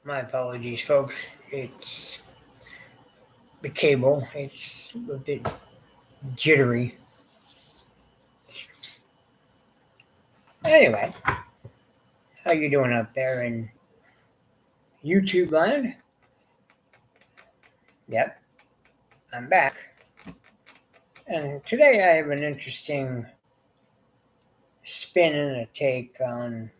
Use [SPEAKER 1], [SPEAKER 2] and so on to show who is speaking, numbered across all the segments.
[SPEAKER 1] My apologies, folks. It's the cable. It's a bit jittery. Anyway, how you doing up there in YouTube land? Yep, I'm back. And today I have an interesting spin and a take on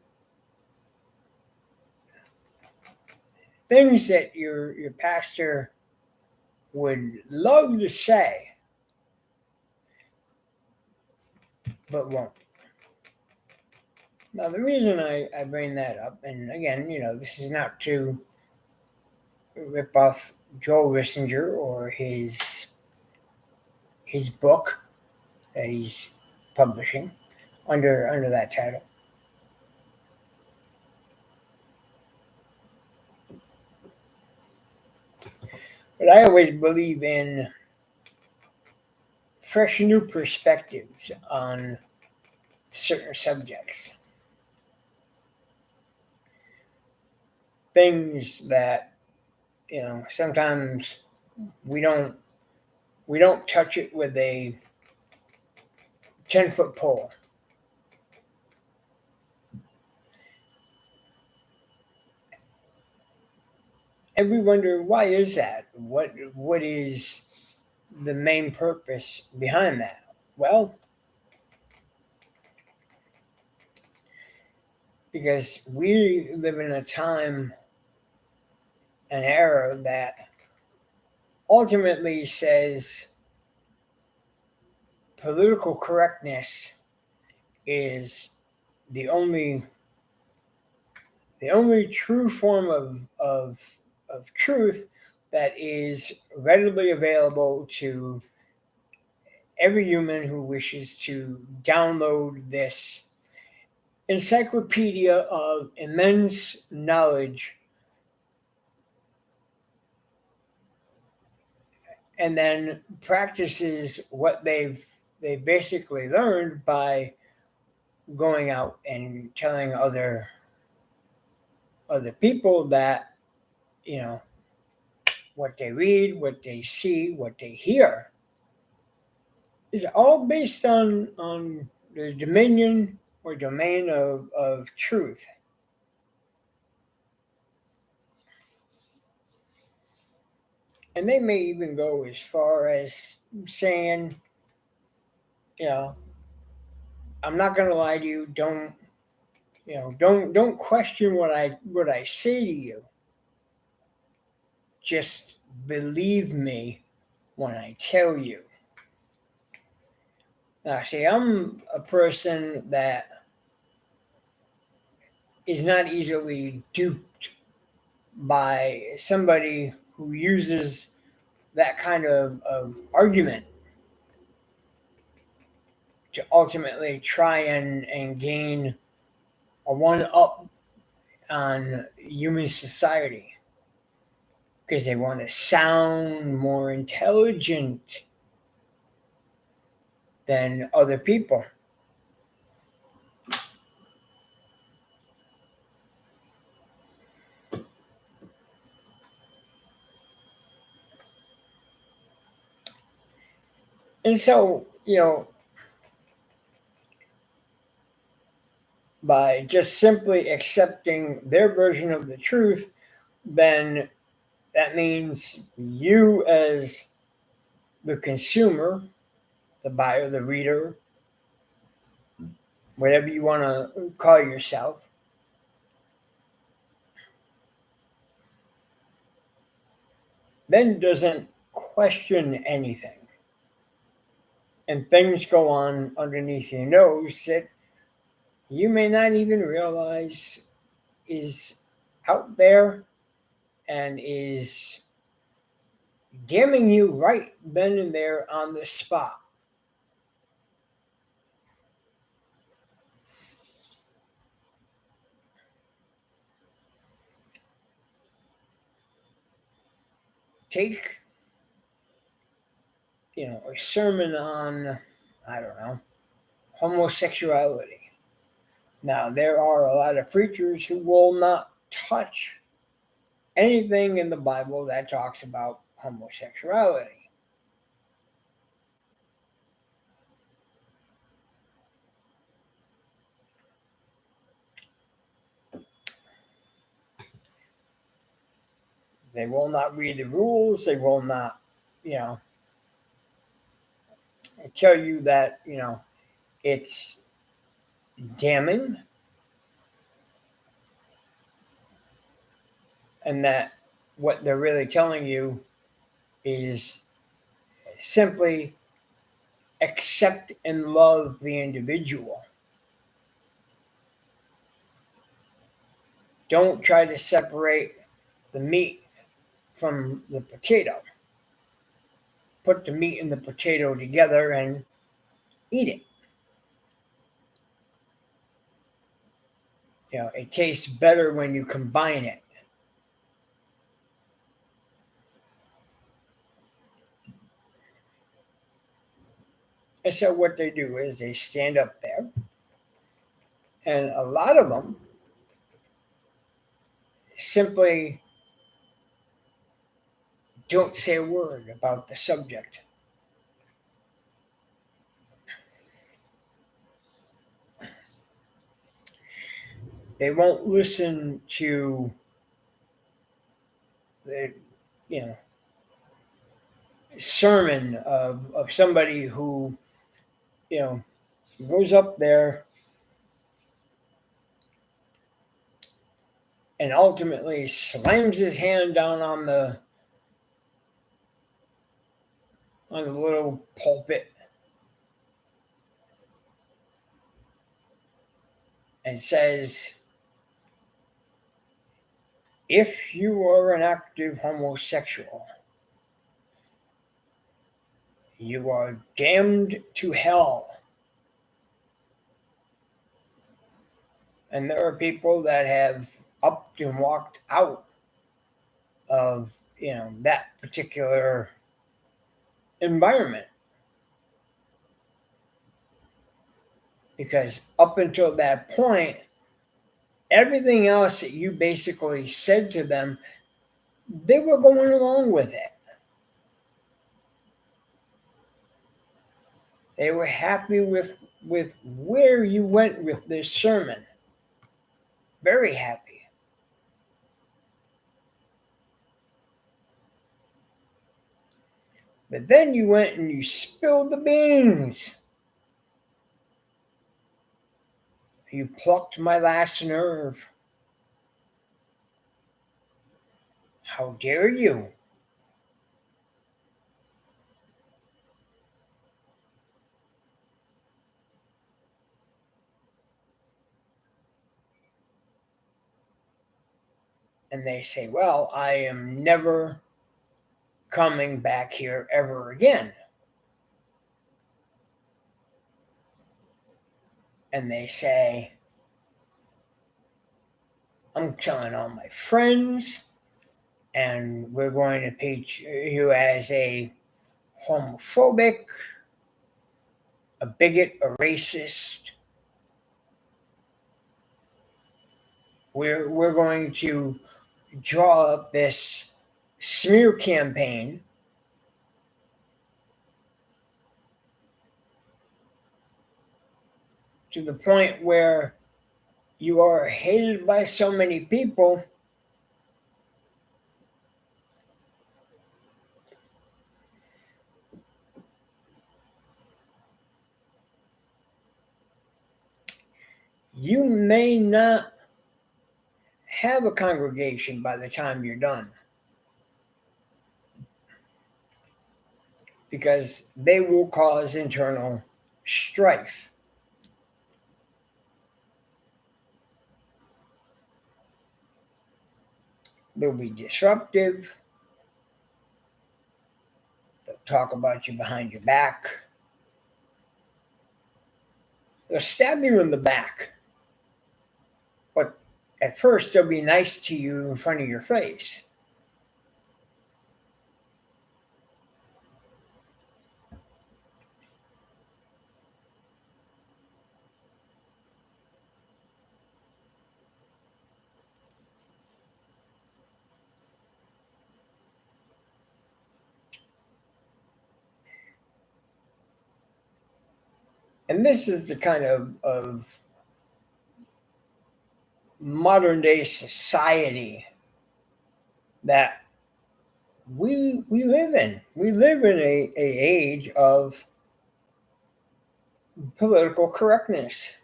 [SPEAKER 1] things that your pastor would love to say, but won't. Now, the reason I bring that up, and again, this is not to rip off Joel Rissinger or his book that he's publishing under that title. But I always believe in fresh new perspectives on certain subjects. Things that, sometimes we don't touch it with a 10-foot pole. And we wonder, why is that? What is the main purpose behind that? Well, because we live in a time, an era that ultimately says political correctness is the only true form of truth that is readily available to every human who wishes to download this encyclopedia of immense knowledge and then practices what they've basically learned by going out and telling other people that what they read, what they see, what they hear is all based on the dominion or domain of truth. And they may even go as far as saying, I'm not going to lie to you. Don't question what I say to you. Just believe me when I tell you. Now, see, I'm a person that is not easily duped by somebody who uses that kind of argument to ultimately try and gain a one-up on human society because they want to sound more intelligent than other people. And so, by just simply accepting their version of the truth, then that means you, as the consumer, the buyer, the reader, whatever you want to call yourself, then doesn't question anything. And things go on underneath your nose that you may not even realize is out there and is damning you right then and there on the spot. Take, a sermon on, I don't know, homosexuality. Now, there are a lot of preachers who will not touch anything in the Bible that talks about homosexuality. They will not read the rules. They will not, you know, tell you that, you know, it's damning and that what they're really telling you is simply accept and love the individual. Don't try to separate the meat from the potato. Put the meat and the potato together and eat it. You know, it tastes better when you combine it. And so what they do is they stand up there, and a lot of them simply don't say a word about the subject. They won't listen to the, you know, sermon of somebody who, you know, goes up there and ultimately slams his hand down on the little pulpit and says, if you are an active homosexual, you are damned to hell. And there are people that have upped and walked out of, you know, that particular environment. Because up until that point, everything else that you basically said to them, they were going along with it. They were happy with where you went with this sermon. Very happy. But then you went and you spilled the beans. You plucked my last nerve. How dare you? And they say, well, I am never coming back here ever again. And they say, I'm telling all my friends, and we're going to paint you as a homophobic, a bigot, a racist. We're going to draw up this smear campaign to the point where you are hated by so many people you may not have a congregation by the time you're done, because they will cause internal strife. They'll be disruptive. They'll talk about you behind your back. They'll stab you in the back. But at first, they'll be nice to you in front of your face. And this is the kind of modern day society that we live in. We live in a age of political correctness.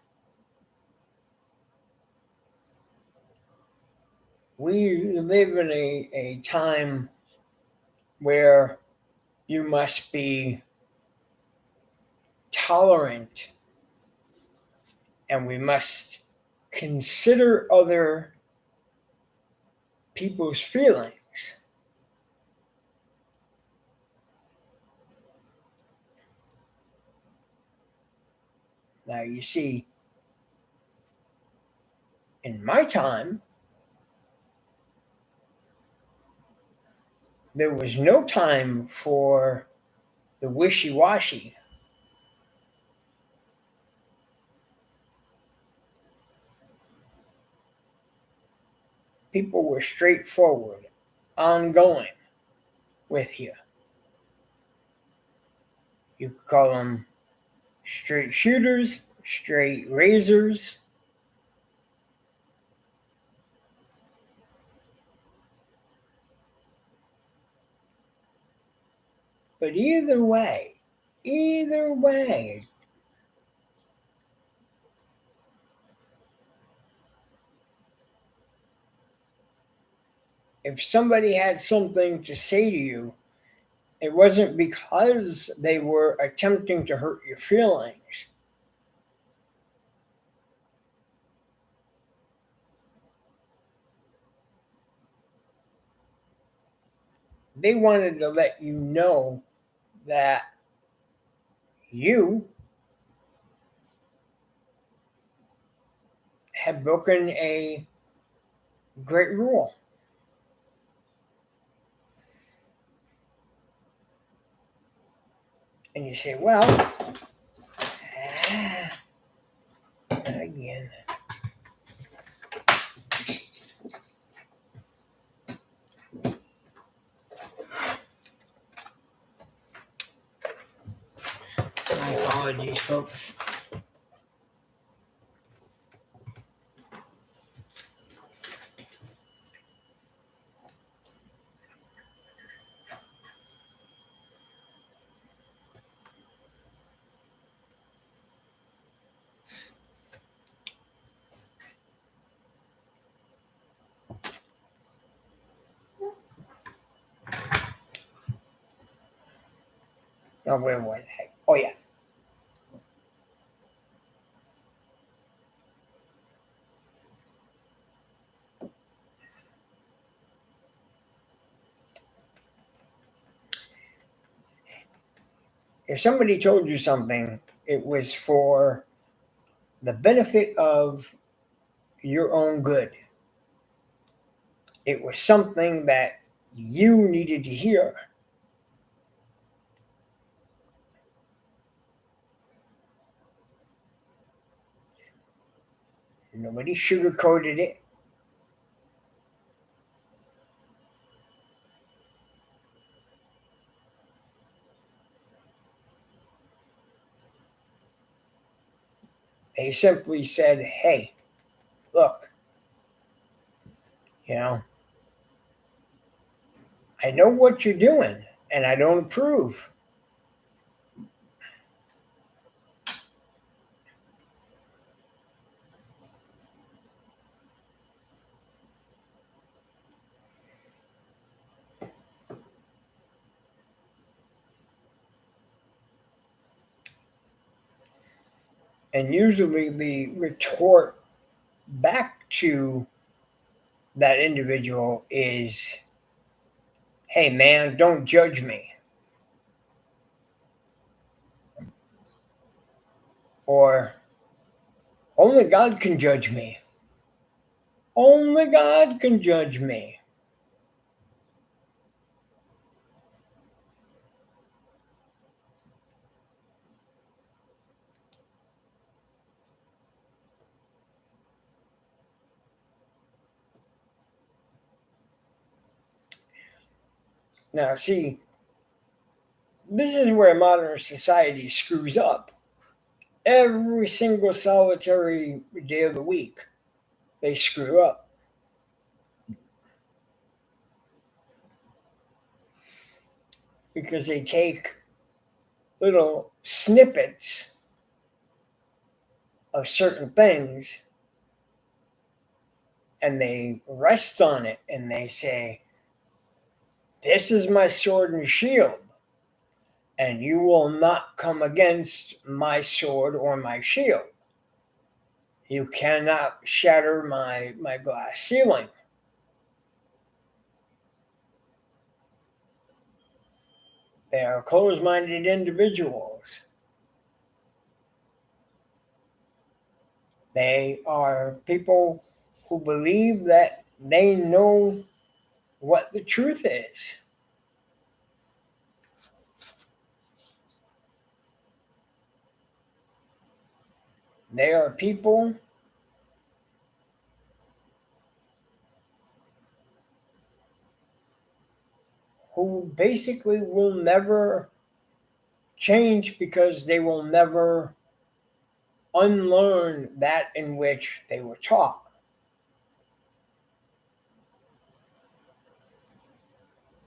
[SPEAKER 1] We live in a time where you must be tolerant and we must consider other people's feelings. Now, you see, in my time, there was no time for the wishy washy. People were straightforward, ongoing with you. You could call them straight shooters, straight razors. But either way, if somebody had something to say to you, it wasn't because they were attempting to hurt your feelings. They wanted to let you know that you had broken a great rule. And you say, well, again. My apologies, folks. Now, where was I? Oh, yeah. If somebody told you something, it was for the benefit of your own good. It was something that you needed to hear. Nobody sugarcoated it. They simply said, hey, look, you know, I know what you're doing and I don't approve. And usually the retort back to that individual is, hey, man, don't judge me. Or, only God can judge me. Only God can judge me. Now, see, this is where modern society screws up. Every single solitary day of the week, they screw up. Because they take little snippets of certain things and they rest on it and they say, "This is my sword and shield, and you will not come against my sword or my shield. You cannot shatter my glass ceiling." They are closed minded individuals. They are people who believe that they know what the truth is. They are people who basically will never change because they will never unlearn that in which they were taught.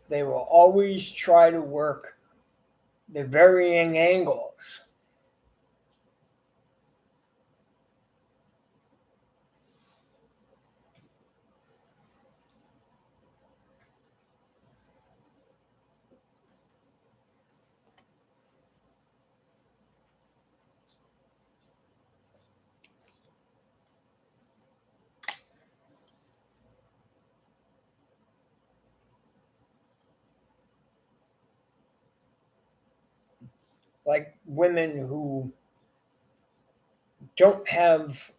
[SPEAKER 1] They will always try to work the varying angles. Like women who don't have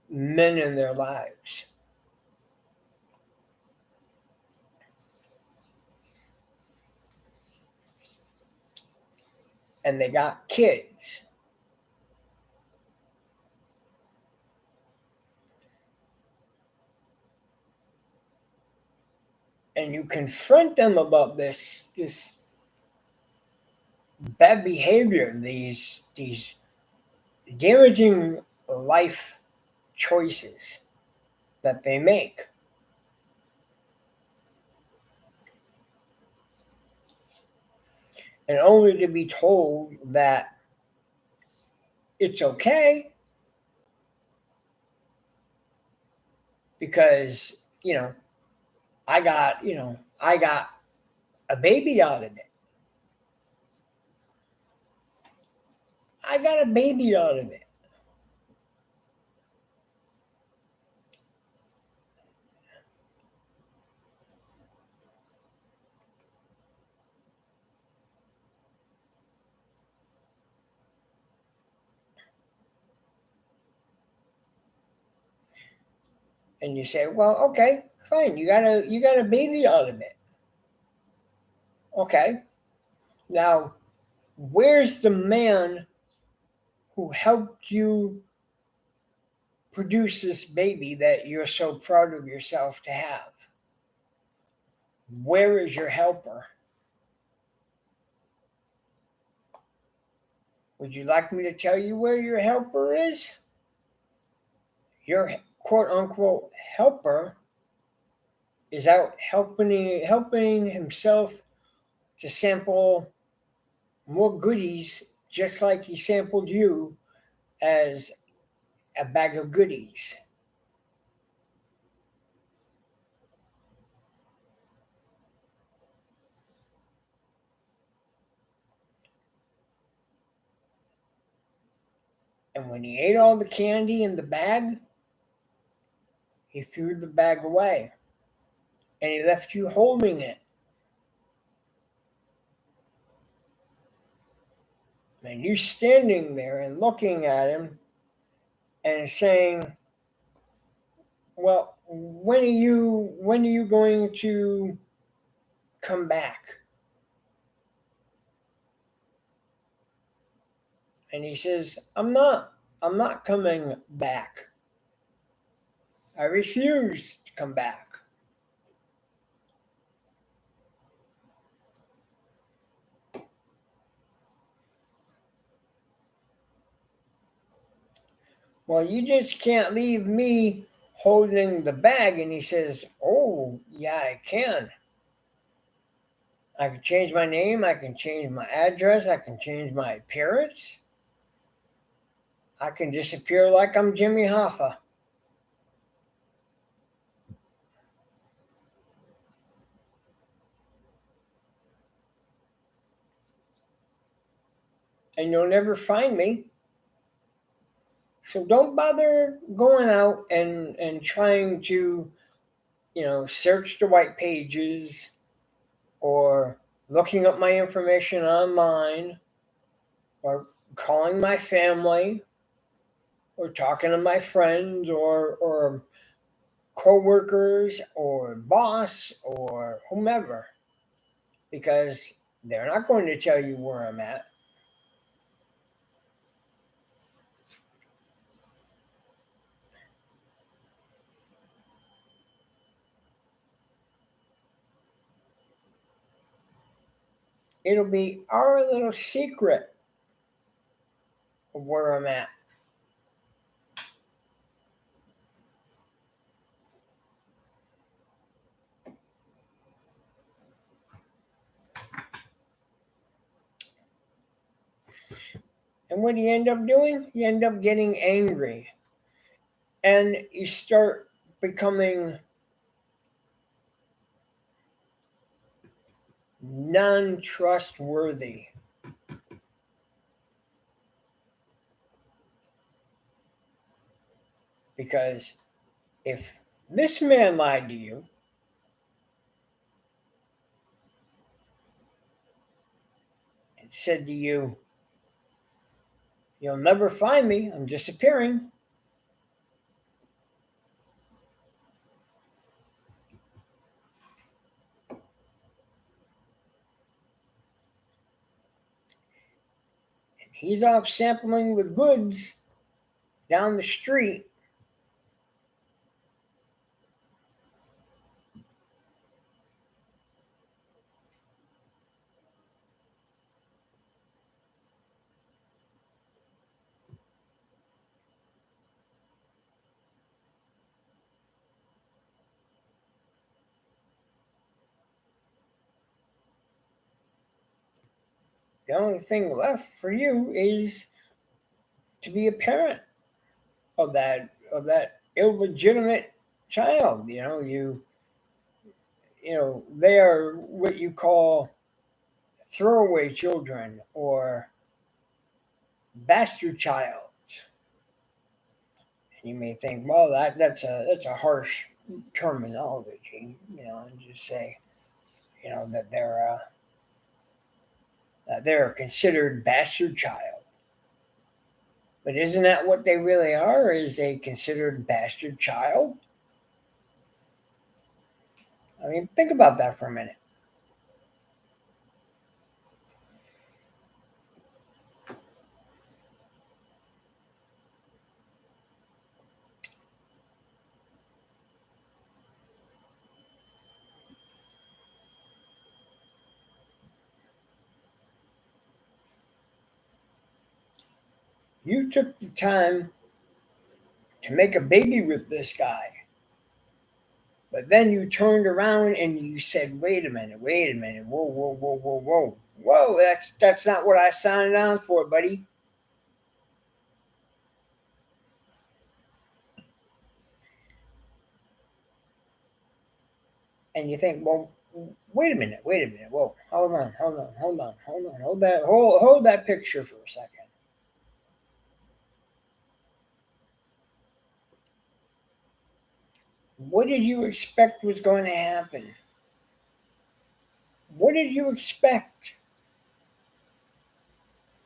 [SPEAKER 1] men in their lives. And they got kids. And you confront them about this bad behavior, these damaging life choices that they make. And only to be told that it's okay because, I got a baby out of it. I got a baby out of it. And you say, well, okay, fine. You got a baby out of it. Okay. Now, where's the man who helped you produce this baby that you're so proud of yourself to have? Where is your helper? Would you like me to tell you where your helper is? Your quote unquote helper is out helping himself to sample more goodies just like he sampled you as a bag of goodies. And when he ate all the candy in the bag, he threw the bag away and he left you holding it. And you standing there and looking at him and saying, well, when are you going to come back? And he says, I'm not coming back. I refuse to come back. Well, you just can't leave me holding the bag. And he says, oh, yeah, I can. I can change my name. I can change my address. I can change my appearance. I can disappear like I'm Jimmy Hoffa. And you'll never find me. So don't bother going out and trying to, search the white pages or looking up my information online or calling my family or talking to my friends or co-workers or boss or whomever, because they're not going to tell you where I'm at. It'll be our little secret of where I'm at. And what do you end up doing? You end up getting angry and you start becoming non trustworthy. Because if this man lied to you, and said to you, you'll never find me, I'm disappearing, and he's off sampling the goods down the street, the only thing left for you is to be a parent of that illegitimate child. They are what you call throwaway children or bastard child. And you may think, well, that's a harsh terminology, and just say, that they're considered bastard child. But isn't that what they really are? Is a considered bastard child? I mean, think about that for a minute. You took the time to make a baby with this guy, but then you turned around and you said, wait a minute, whoa, whoa, whoa, whoa, whoa, whoa, that's not what I signed on for, buddy. And you think, well, wait a minute, whoa, hold that picture for a second. What did you expect was going to happen? What did you expect?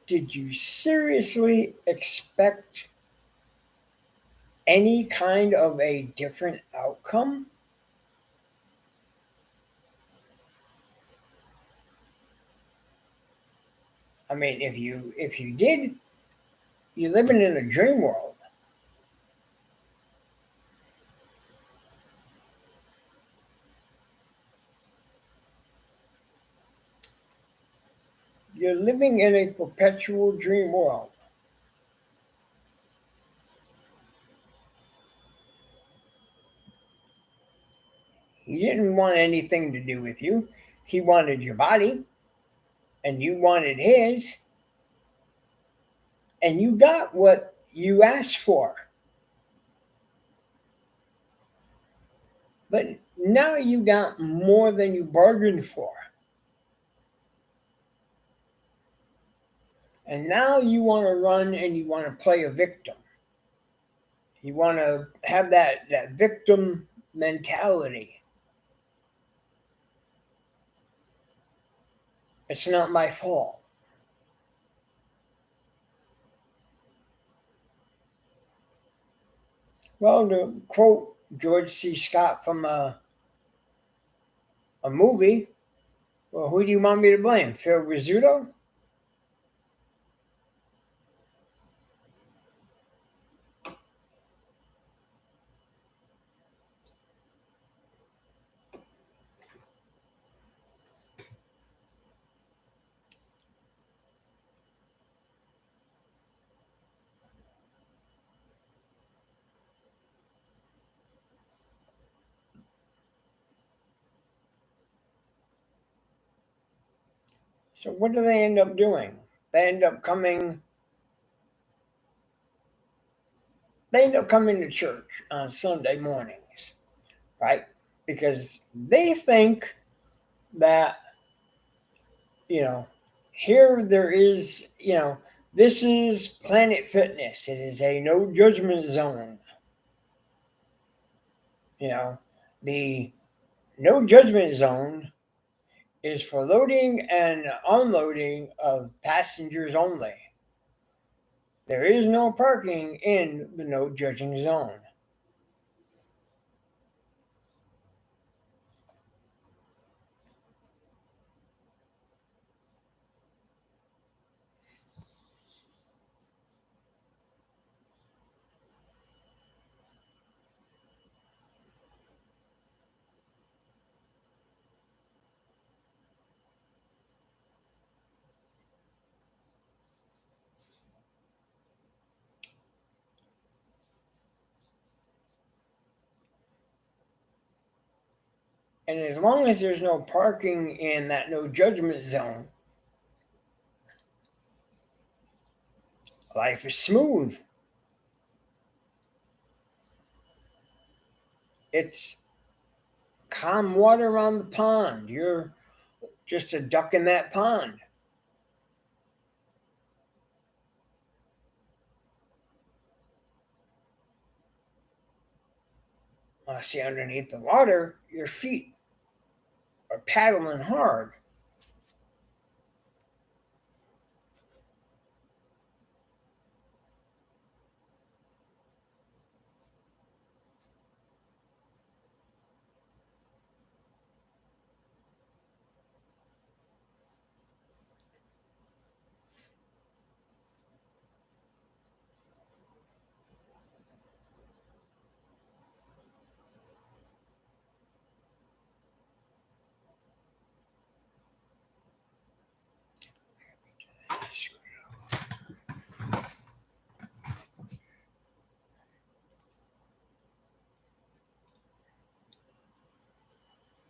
[SPEAKER 1] Did you seriously expect any kind of a different outcome? I mean, if you did, you're living in a dream world. You're living in a perpetual dream world. He didn't want anything to do with you. He wanted your body, and you wanted his, and you got what you asked for. But now you got more than you bargained for. And now you want to run and you want to play a victim. You want to have that victim mentality. It's not my fault. Well, to quote George C. Scott from a movie, well, who do you want me to blame? Phil Rizzuto? So what do they end up doing? They end up coming. They end up coming to church on Sunday mornings, right? Because they think that you know, here there is, this is Planet Fitness. It is a no judgment zone. You know, the no judgment zone is for loading and unloading of passengers only. There is no parking in the no judging zone. And as long as there's no parking in that no judgment zone, life is smooth. It's calm water around the pond. You're just a duck in that pond. See, underneath the water, your feet are paddling hard.